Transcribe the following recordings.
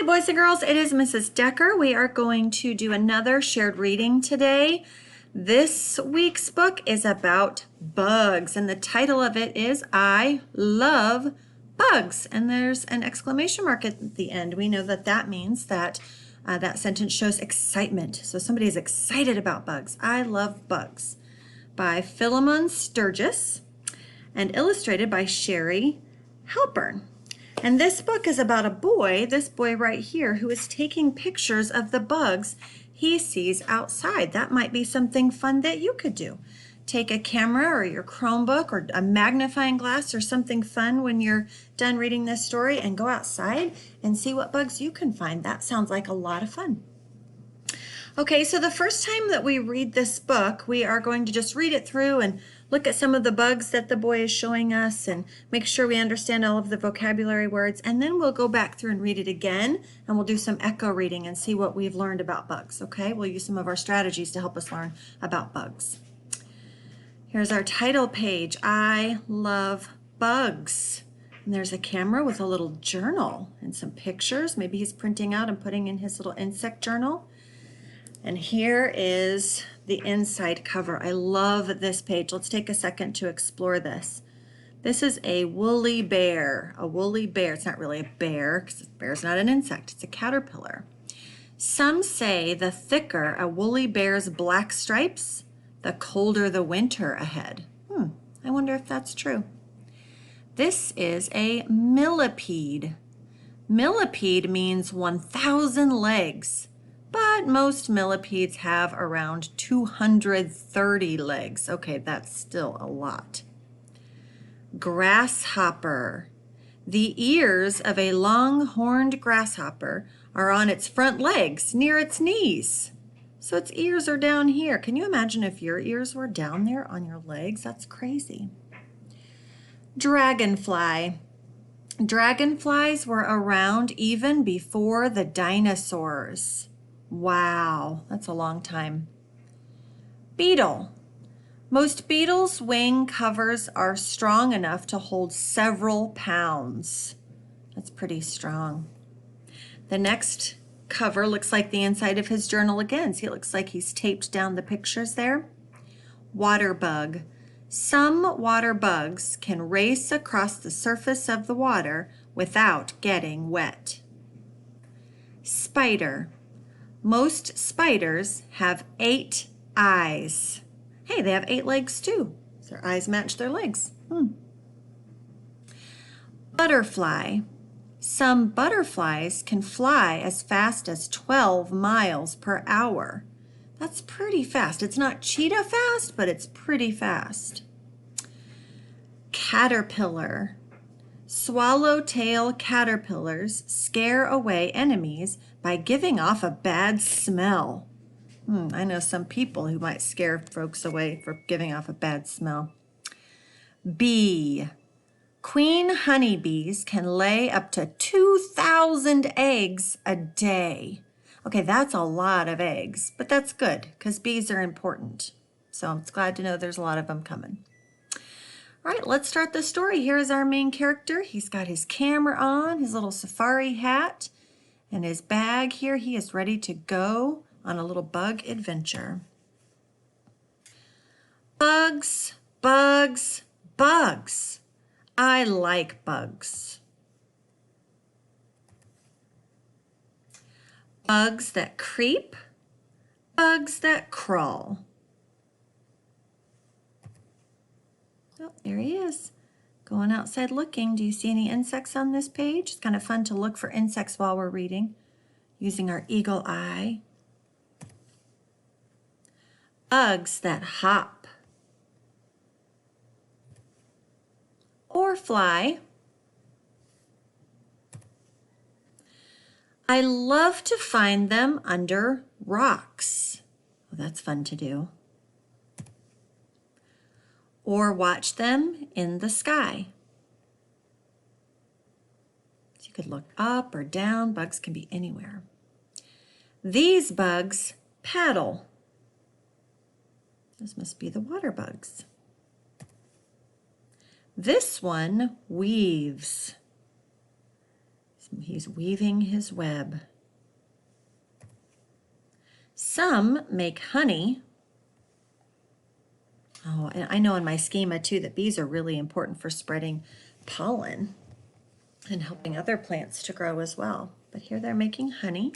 boys and girls, it is Mrs. Decker. We are going to do another shared reading today. This week's book is about bugs, and the title of it is I Love Bugs, and there's an exclamation mark at the end. We know that that means that that sentence shows excitement. So somebody is excited about bugs. I Love Bugs by Philemon Sturgis and illustrated by Sherry Halpern. And this book is about a boy, this boy right here, who is taking pictures of the bugs he sees outside. That might be something fun that you could do. Take a camera or your Chromebook or a magnifying glass or something fun when you're done reading this story and go outside and see what bugs you can find. That sounds like a lot of fun. Okay, so the first time that we read this book, we are going to just read it through and look at some of the bugs that the boy is showing us and make sure we understand all of the vocabulary words, and then we'll go back through and read it again, and we'll do some echo reading and see what we've learned about bugs, okay? We'll use some of our strategies to help us learn about bugs. Here's our title page, I Love Bugs. And there's a camera with a little journal and some pictures. Maybe he's printing out and putting in his little insect journal. And here is the inside cover. I love this page. Let's take a second to explore this. This is a woolly bear. A woolly bear. It's not really a bear because a bear's not an insect. It's a caterpillar. Some say the thicker a woolly bear's black stripes, the colder the winter ahead. I wonder if that's true. This is a millipede. Millipede means 1,000 legs. But most millipedes have around 230 legs. Okay, that's still a lot. Grasshopper. The ears of a long-horned grasshopper are on its front legs near its knees. So its ears are down here. Can you imagine if your ears were down there on your legs? That's crazy. Dragonfly. Dragonflies were around even before the dinosaurs. Wow, that's a long time. Beetle. Most beetles' wing covers are strong enough to hold several pounds. That's pretty strong. The next cover looks like the inside of his journal again. See, it looks like he's taped down the pictures there. Water bug. Some water bugs can race across the surface of the water without getting wet. Spider. Most spiders have 8 eyes. Hey, they have 8 legs too. Their eyes match their legs. Butterfly. Some butterflies can fly as fast as 12 miles per hour. That's pretty fast. It's not cheetah fast, but it's pretty fast. Caterpillar. Swallowtail caterpillars scare away enemies by giving off a bad smell. I know some people who might scare folks away for giving off a bad smell. Bee. Queen honeybees can lay up to 2,000 eggs a day. Okay, that's a lot of eggs, but that's good because bees are important. So I'm glad to know there's a lot of them coming. All right, let's start the story. Here is our main character. He's got his camera on, his little safari hat, and his bag here. He is ready to go on a little bug adventure. Bugs, bugs, bugs. I like bugs. Bugs that creep, bugs that crawl. Oh, there he is, going outside looking. Do you see any insects on this page? It's kind of fun to look for insects while we're reading, using our eagle eye. Bugs that hop or fly. I love to find them under rocks. Well, that's fun to do. Or watch them in the sky. So you could look up or down. Bugs can be anywhere. These bugs paddle. Those must be the water bugs. This one weaves. He's weaving his web. Some make honey. Oh, and I know in my schema too that bees are really important for spreading pollen and helping other plants to grow as well. But here they're making honey.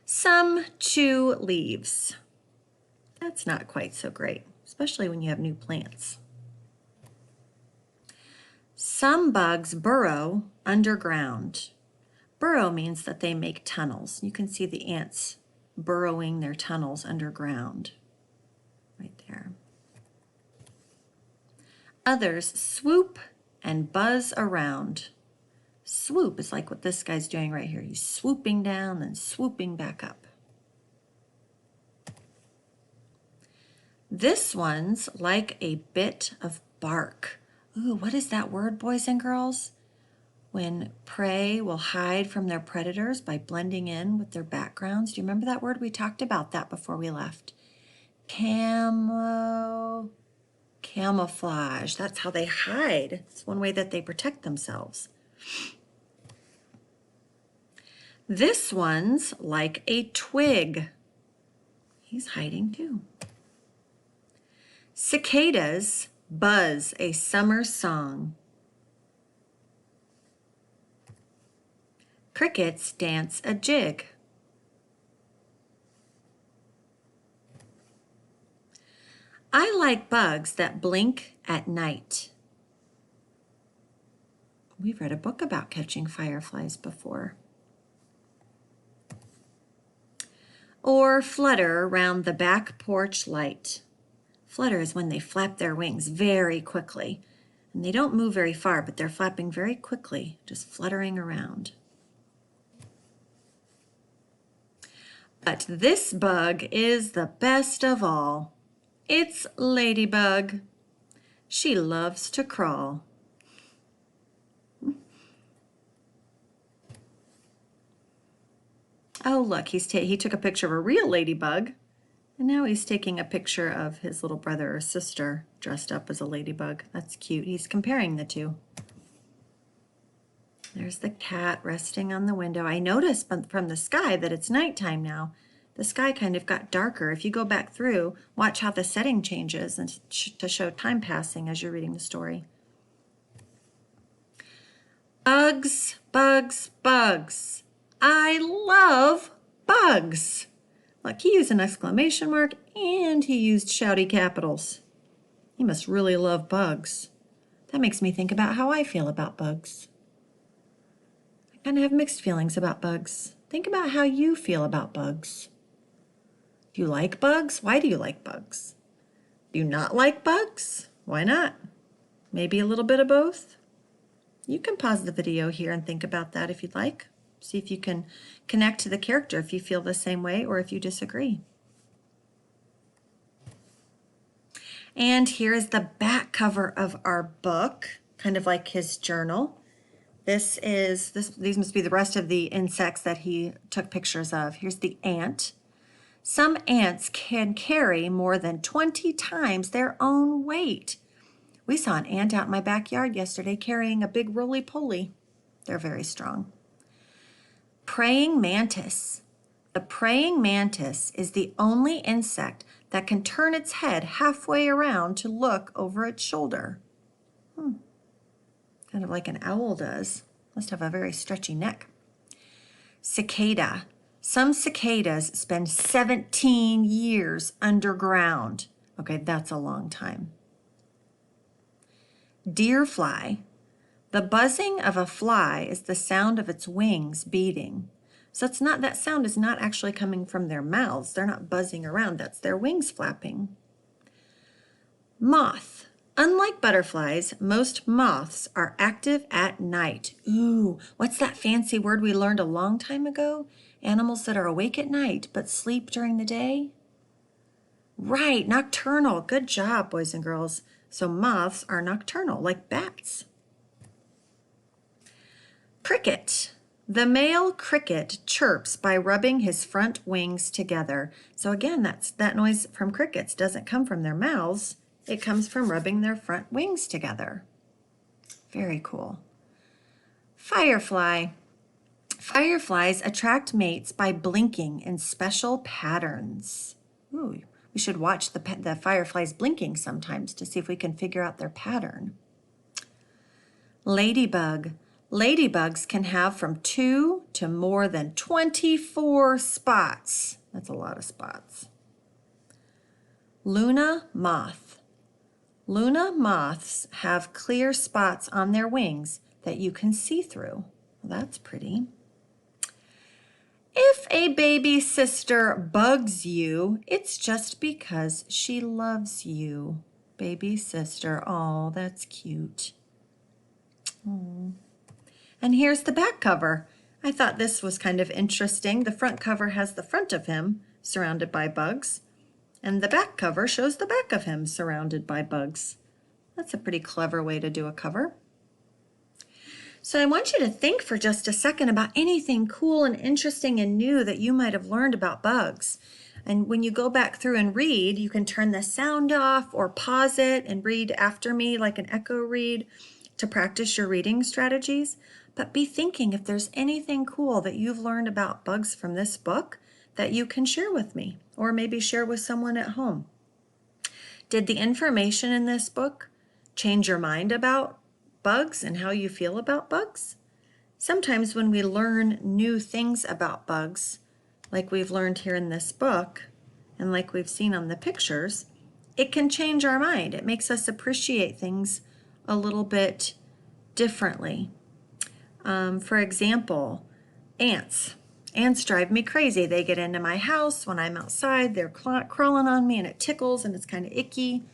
Some chew leaves. That's not quite so great, especially when you have new plants. Some bugs burrow underground. Burrow means that they make tunnels. You can see the ants burrowing their tunnels underground, right there. Others swoop and buzz around. Swoop is like what this guy's doing right here. He's swooping down, then swooping back up. This one's like a bit of bark. Ooh, what is that word, boys and girls? When prey will hide from their predators by blending in with their backgrounds. Do you remember that word? We talked about that before we left. Camouflage. That's how they hide. It's one way that they protect themselves. This one's like a twig. He's hiding too. Cicadas buzz a summer song. Crickets dance a jig. I like bugs that blink at night. We've read a book about catching fireflies before. Or flutter around the back porch light. Flutter is when they flap their wings very quickly. And they don't move very far, but they're flapping very quickly, just fluttering around. But this bug is the best of all. It's Ladybug. She loves to crawl. Oh, look, he took a picture of a real ladybug, and now he's taking a picture of his little brother or sister dressed up as a ladybug. That's cute. He's comparing the two. There's the cat resting on the window. I noticed from the sky that it's nighttime now. The sky kind of got darker. If you go back through, watch how the setting changes and to show time passing as you're reading the story. Bugs, bugs, bugs. I love bugs. Look, he used an exclamation mark and he used shouty capitals. He must really love bugs. That makes me think about how I feel about bugs. I kind of have mixed feelings about bugs. Think about how you feel about bugs. Do you like bugs? Why do you like bugs? Do you not like bugs? Why not? Maybe a little bit of both? You can pause the video here and think about that if you'd like. See if you can connect to the character if you feel the same way or if you disagree. And here is the back cover of our book, kind of like his journal. These must be the rest of the insects that he took pictures of. Here's the ant. Some ants can carry more than 20 times their own weight. We saw an ant out in my backyard yesterday carrying a big roly-poly. They're very strong. Praying mantis. The praying mantis is the only insect that can turn its head halfway around to look over its shoulder. Kind of like an owl does. Must have a very stretchy neck. Cicada. Some cicadas spend 17 years underground. Okay, that's a long time. Deer fly. The buzzing of a fly is the sound of its wings beating. So that sound is not actually coming from their mouths. They're not buzzing around. That's their wings flapping. Moth. Unlike butterflies, most moths are active at night. Ooh, what's that fancy word we learned a long time ago? Animals that are awake at night but sleep during the day? Right, nocturnal. Good job, boys and girls. So moths are nocturnal, like bats. Cricket. The male cricket chirps by rubbing his front wings together. So again, that noise from crickets doesn't come from their mouths. It comes from rubbing their front wings together. Very cool. Firefly. Fireflies attract mates by blinking in special patterns. Ooh, we should watch the fireflies blinking sometimes to see if we can figure out their pattern. Ladybug. Ladybugs can have from 2 to more than 24 spots. That's a lot of spots. Luna moth. Luna moths have clear spots on their wings that you can see through. Well, that's pretty. If a baby sister bugs you, it's just because she loves you. Baby sister, oh, that's cute. Oh. And here's the back cover. I thought this was kind of interesting. The front cover has the front of him surrounded by bugs, and the back cover shows the back of him surrounded by bugs. That's a pretty clever way to do a cover. So I want you to think for just a second about anything cool and interesting and new that you might have learned about bugs. And when you go back through and read, you can turn the sound off or pause it and read after me like an echo read to practice your reading strategies. But be thinking if there's anything cool that you've learned about bugs from this book that you can share with me, or maybe share with someone at home. Did the information in this book change your mind about bugs and how you feel about bugs? Sometimes when we learn new things about bugs, like we've learned here in this book, and like we've seen on the pictures, it can change our mind. It makes us appreciate things a little bit differently. For example, ants. Ants drive me crazy. They get into my house when I'm outside. They're crawling on me and it tickles and it's kind of icky.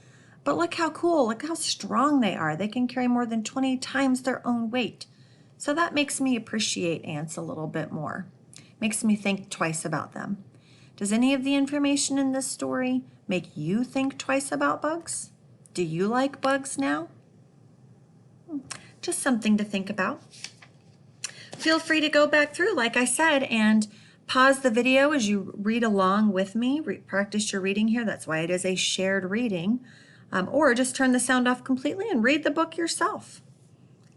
But look how cool, look how strong they are. They can carry more than 20 times their own weight. So that makes me appreciate ants a little bit more. Makes me think twice about them. Does any of the information in this story make you think twice about bugs? Do you like bugs now? Just something to think about. Feel free to go back through, like I said, and pause the video as you read along with me. Practice your reading here. That's why it is a shared reading. Or just turn the sound off completely and read the book yourself.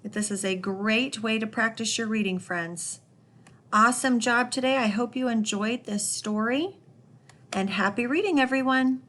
This is a great way to practice your reading, friends. Awesome job today. I hope you enjoyed this story, and happy reading, everyone.